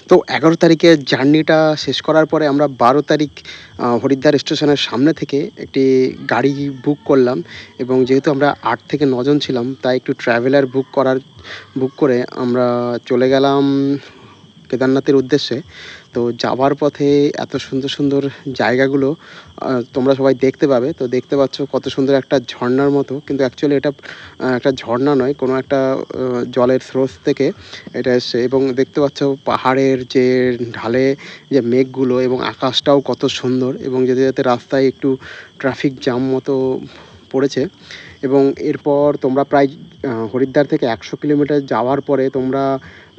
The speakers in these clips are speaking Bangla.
তো ১১ তারিখের জার্নিটা শেষ করার পরে আমরা ১২ তারিখ হরিদ্বার স্টেশনের সামনে থেকে একটি গাড়ি বুক করলাম এবং যেহেতু আমরা ৮ থেকে ৯ জন ছিলাম তাই একটু ট্রাভেলার বুক করে আমরা চলে গেলাম কেদারনাথের উদ্দেশ্যে। তো যাওয়ার পথে এত সুন্দর, সুন্দর জায়গাগুলো তোমরা সবাই দেখতে পাবে। তো দেখতে পাচ্ছ কত সুন্দর একটা ঝর্ণার মতো, কিন্তু অ্যাকচুয়ালি এটা একটা ঝর্ণা নয়, কোনো একটা জলের স্রোত থেকে এটা এসছে এবং দেখতে পাচ্ছ পাহাড়ের যে ঢালে যে মেঘগুলো এবং আকাশটাও কত সুন্দর এবং যেতে, যেতে রাস্তায় একটু ট্রাফিক জ্যাম মতো পড়েছে এবং এরপর তোমরা প্রায় হরিদ্বার থেকে ১০০ কিলোমিটার যাওয়ার পরে তোমরা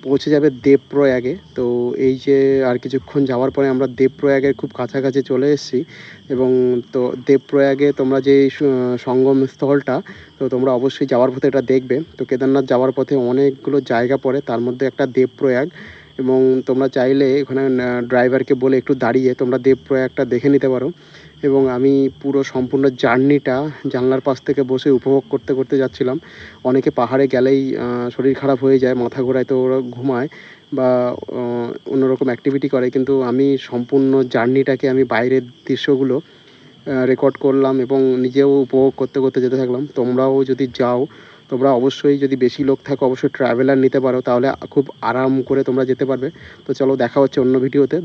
পৌঁছে যাবে দেবপ্রয়াগে। তো এই যে আর কিছুক্ষণ যাওয়ার পরে আমরা দেবপ্রয়াগের খুব কাছাকাছি চলে এসেছি এবং তো দেবপ্রয়াগে তোমরা যে সঙ্গম স্থলটা, তো তোমরা অবশ্যই যাওয়ার পথে এটা দেখবে। তো কেদারনাথ যাওয়ার পথে অনেকগুলো জায়গা পড়ে, তার মধ্যে একটা দেবপ্রয়াগ এবং তোমরা চাইলে ওখানে ড্রাইভারকে বলে একটু দাঁড়িয়ে তোমরা দেবপ্রয়াগটা দেখে নিতে পারো এবং আমি পুরো সম্পূর্ণ জার্নিটা জানলার পাশ থেকে বসে উপভোগ করতে, করতে যাচ্ছিলাম। অনেকে পাহাড়ে গেলেই শরীর খারাপ হয়ে যায়, মাথা ঘোরায়, তো ওরা ঘুমায় বা অন্যরকম অ্যাক্টিভিটি করে, কিন্তু আমি সম্পূর্ণ জার্নিটাকে আমি বাইরের দৃশ্যগুলো রেকর্ড করলাম এবং নিজেও উপভোগ করতে, করতে যেতে থাকলাম। তোমরাও যদি যাও, তোমরা অবশ্যই যদি বেশি লোক থাকো অবশ্যই ট্রাভেলার নিতে পারো, তাহলে খুব আরাম করে তোমরা যেতে পারবে। তো চলো দেখা হচ্ছে অন্য ভিডিওতে।